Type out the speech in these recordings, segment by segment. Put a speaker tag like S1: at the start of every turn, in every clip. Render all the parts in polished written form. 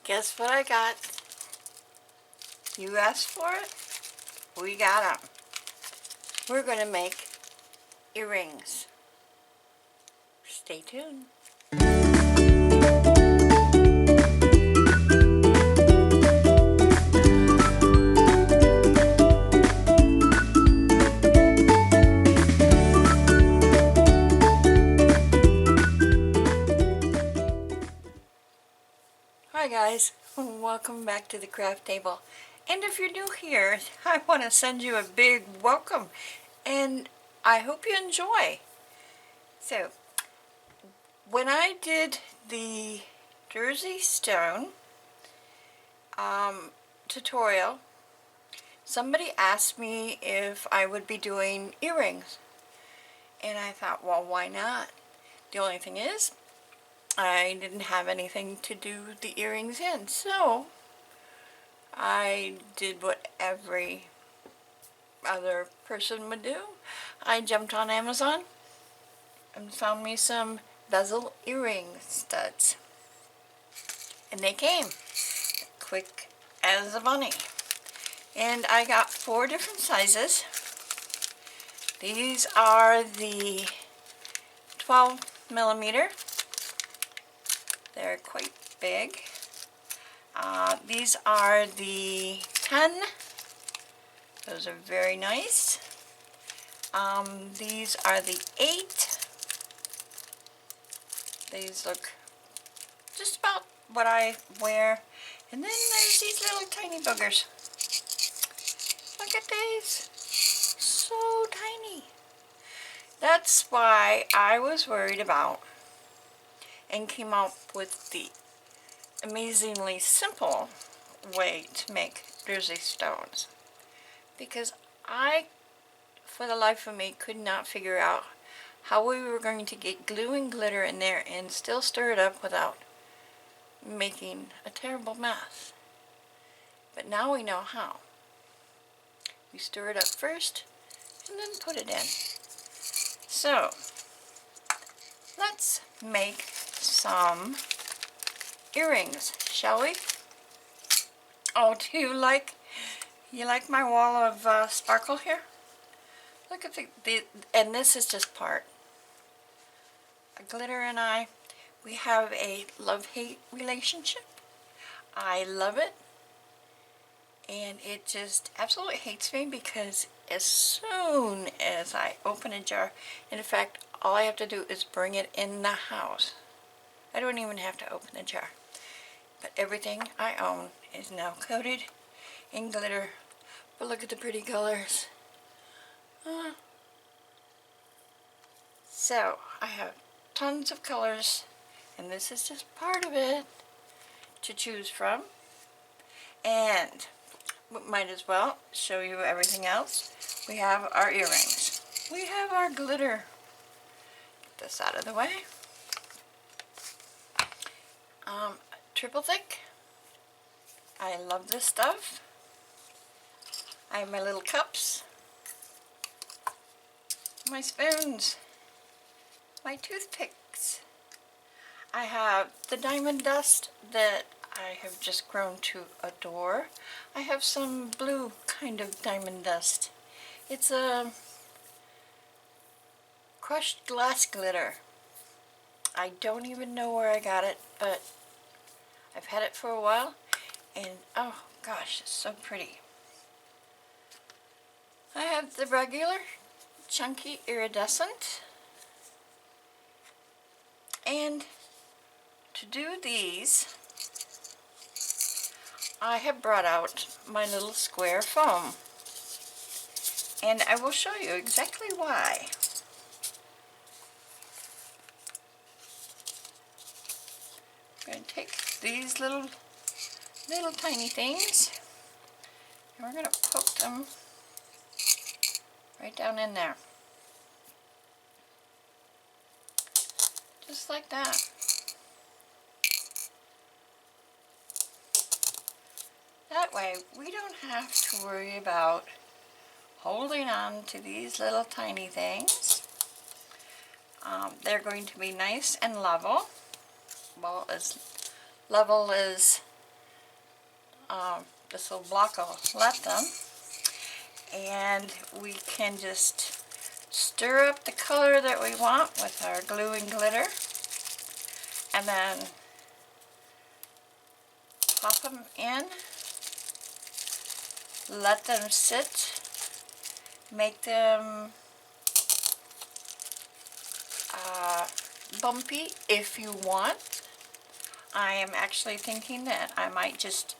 S1: Guess what I got? You asked for it? We got them. We're going to make earrings. Stay tuned. Hi guys, welcome back to the craft table. And if you're new here, I want to send you a big welcome and I hope you enjoy. So, when I did the Jersey Stone tutorial, somebody asked me if I would be doing earrings. And I thought, well, why not? The only thing is, I didn't have anything to do the earrings in, so I did what every other person would do. I jumped on Amazon and found me some bezel earring studs. And they came quick as a bunny. And I got 4 different sizes. These are the 12 millimeter. They're quite big. These are the 10. Those are very nice. These are the 8. These look just about what I wear. And then there's these little tiny boogers. Look at these. So tiny. That's why I was worried about and came up with the amazingly simple way to make Jersey stones, because I, for the life of me, could not figure out how we were going to get glue and glitter in there and still stir it up without making a terrible mess. But now we know how. We stir it up first and then put it in. So let's make some earrings, shall we? Oh, do you like my wall of sparkle here? Look at the and this is just part. Glitter and I, we have a love-hate relationship. I love it, and it just absolutely hates me because as soon as I open a jar, in fact, all I have to do is bring it in the house. I don't even have to open the jar. But everything I own is now coated in glitter. But look at the pretty colors. So, I have tons of colors, and this is just part of it to choose from. And might as well show you everything else. We have our earrings. We have our glitter. Get this out of the way. Triple thick. I love this stuff. I have my little cups, my spoons, my toothpicks. I have the diamond dust that I have just grown to adore. I have some blue kind of diamond dust. It's a crushed glass glitter. I don't even know where I got it, but I've had it for a while, and oh gosh, it's so pretty. I have the regular chunky iridescent, and to do these I have brought out my little square foam, and I will show you exactly why. I'm going to take these little tiny things, and we're going to poke them right down in there. Just like that. That way we don't have to worry about holding on to these little tiny things. They're going to be nice and level. Well, as level as this little block will let them. And we can just stir up the color that we want with our glue and glitter, and then pop them in, let them sit, make them bumpy if you want. I am actually thinking that I might just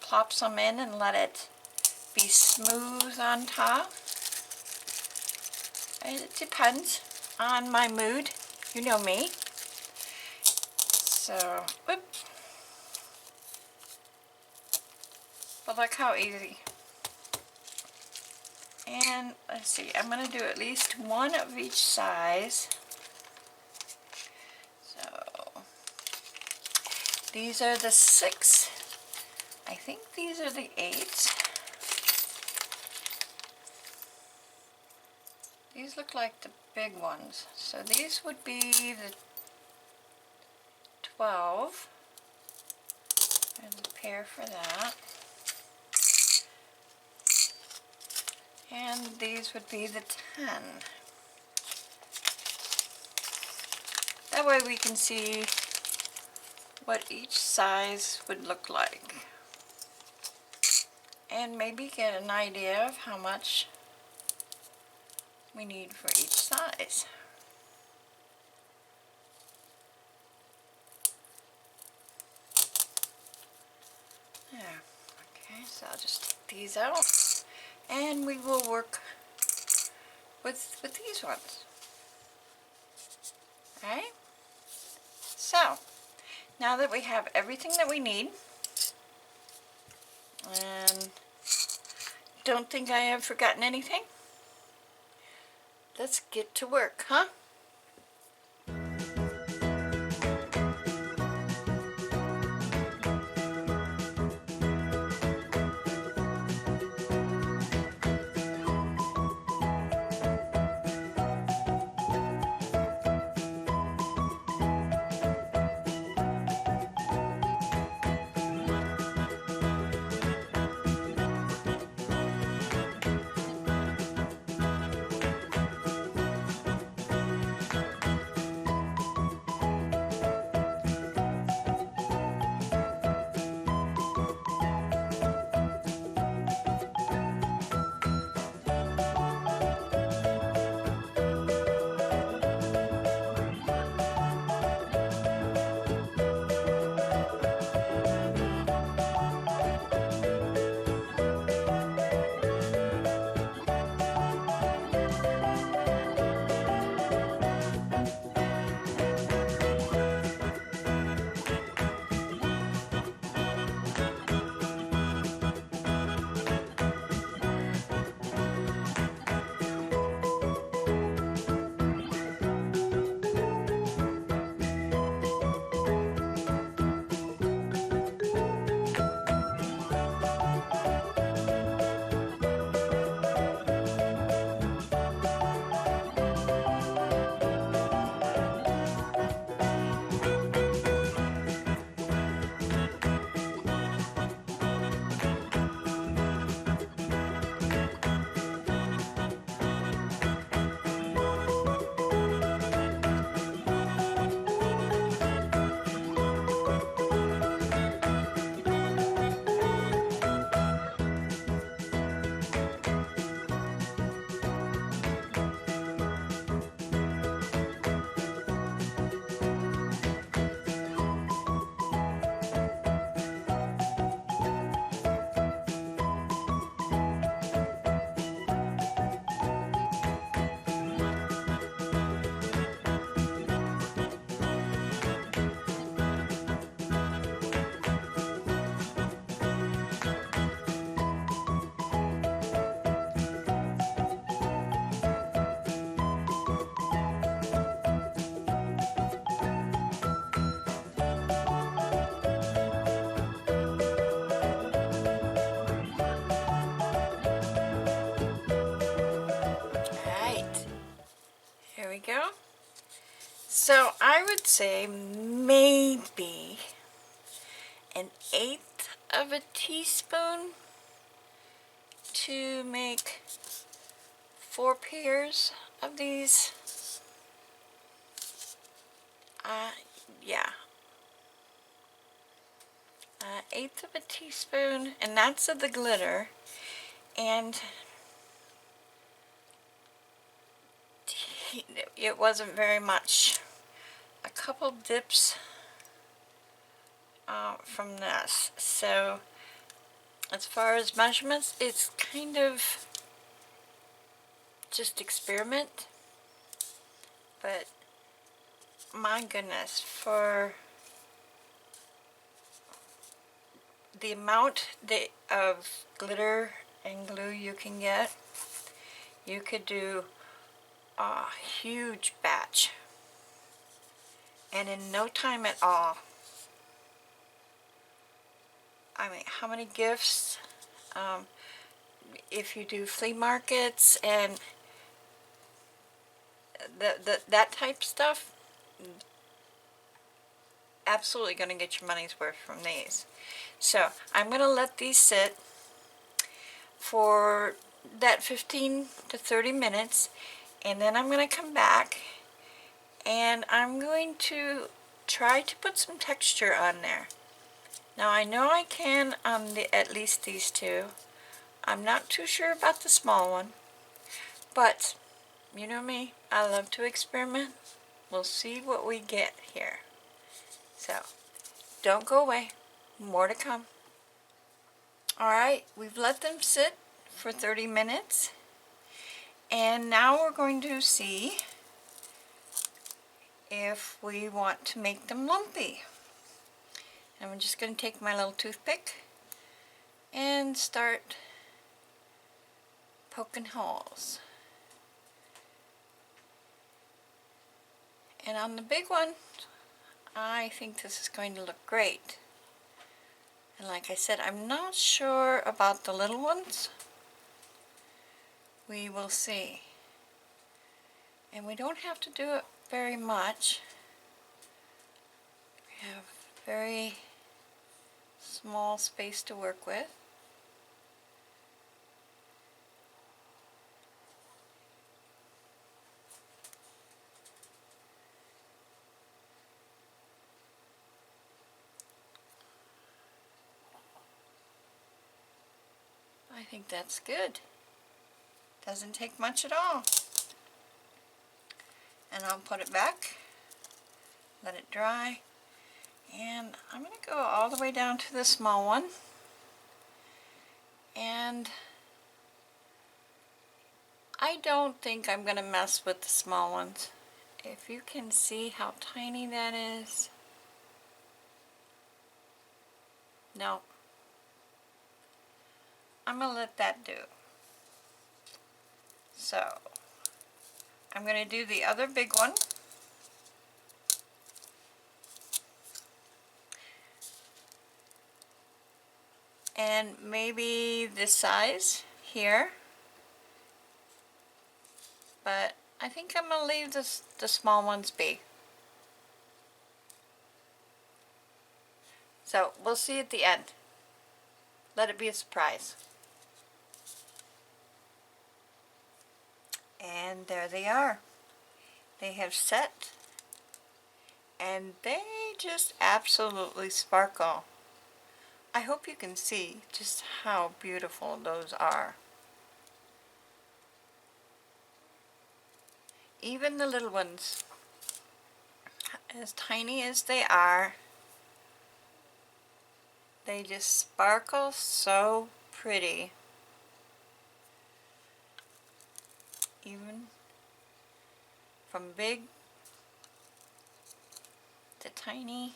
S1: plop some in and let it be smooth on top. It depends on my mood. You know me. So, whoop. But look how easy. And let's see, I'm going to do at least one of each size. So, these are the 6. I think these are the 8. These look like the big ones. So these would be the 12. There's a pair for that. And these would be the 10. That way we can see what each size would look like. And maybe get an idea of how much we need for each size. There. Okay, so I'll just take these out, and we will work with these ones. Alright? So, now that we have everything that we need, and don't think I have forgotten anything, let's get to work, huh? Go. So I would say maybe 1/8 of of a teaspoon to make 4 pairs of these. Yeah. 1/8 of a teaspoon, and that's of the glitter. And it wasn't very much. A couple dips from this. So as far as measurements, it's kind of just experiment. But my goodness, for the amount of glitter and glue you can get, you could do a huge batch, and in no time at all. I mean, how many gifts, if you do flea markets and that type stuff, absolutely going to get your money's worth from these. So I'm going to let these sit for that 15 to 30 minutes, and then I'm going to come back and I'm going to try to put some texture on there. Now I know I can on at least these two. I'm not too sure about the small one, but you know me, I love to experiment. We'll see what we get here. So don't go away, more to come. Alright, we've let them sit for 30 minutes, and now we're going to see if we want to make them lumpy. And I'm just going to take my little toothpick and start poking holes. And on the big one, I think this is going to look great. And like I said, I'm not sure about the little ones. We will see. And we don't have to do it very much. We have very small space to work with. I think that's good. Doesn't take much at all. And I'll put it back, let it dry, and I'm going to go all the way down to the small one. And I don't think I'm going to mess with the small ones. If you can see how tiny that is. No. I'm going to let that do. So, I'm going to do the other big one. And maybe this size here. But I think I'm going to leave the small ones be. So, we'll see at the end. Let it be a surprise. And there they are. They have set, and they just absolutely sparkle. I hope you can see just how beautiful those are. Even the little ones, as tiny as they are, they just sparkle so pretty. Even from big to tiny,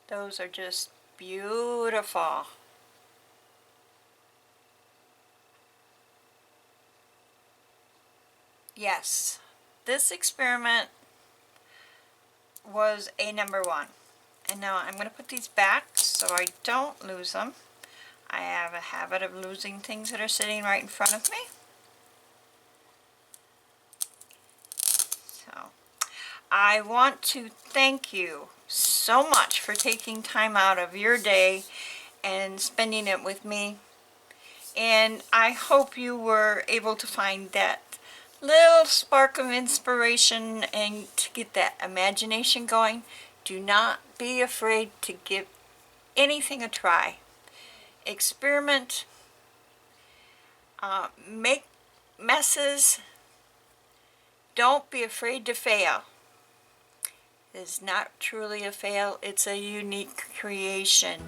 S1: those are just beautiful. Yes, this experiment was a #1. And now I'm going to put these back so I don't lose them. I have a habit of losing things that are sitting right in front of me. So, I want to thank you so much for taking time out of your day and spending it with me. And I hope you were able to find that little spark of inspiration and to get that imagination going. Do not be afraid to give anything a try. Experiment, make messes. Don't be afraid to fail. It's not truly a fail, it's a unique creation.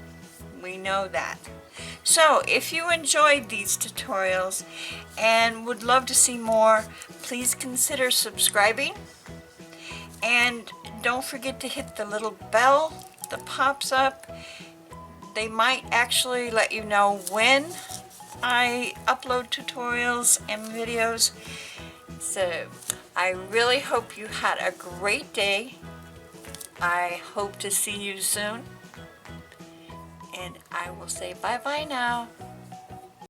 S1: We know that. So if you enjoyed these tutorials and would love to see more, please consider subscribing. And don't forget to hit the little bell that pops up. They might actually let you know when I upload tutorials and videos. So I really hope you had a great day. I hope to see you soon. And I will say bye-bye now.